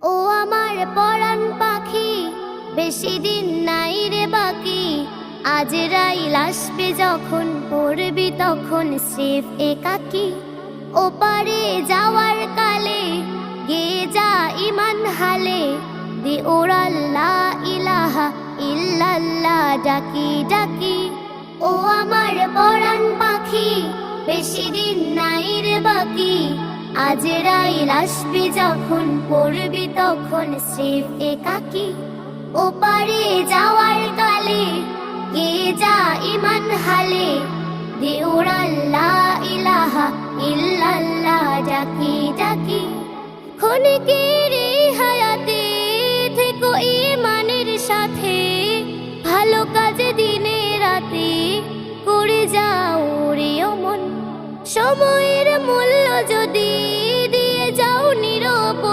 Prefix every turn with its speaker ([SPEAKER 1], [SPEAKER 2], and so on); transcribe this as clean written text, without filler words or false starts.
[SPEAKER 1] ও আমার পরাণ পাখি, বেশি দিন নাই রে বাকি। আজরাইল আসবে যখন, পড়বি তখন স্রেফ একাকী। ওপারে যাওয়ার কালে গেয়ে যা ইমান হালে, দি ওরাল লা ইলাহা ইল্লাল্লাহ ডাকি ডাকি। ও আমার পরাণ পাখি, বেশি দিন নাই রে বাকি। আজরাইল আসবে যখন, পড়বি তখন স্রেফ একাকী। ওপারে যাওয়ার কালে গেয়ে যা ইমান হালে, দি ওরাল লা ইলাহা ইল্লাল্লাহ ডাকি ডাকি। ক্ষণিকের এই হায়াতে থেকো ঈমানের সাথে, ভালো কাজে দিনে রাতে করে যাও রে মন। সময়ের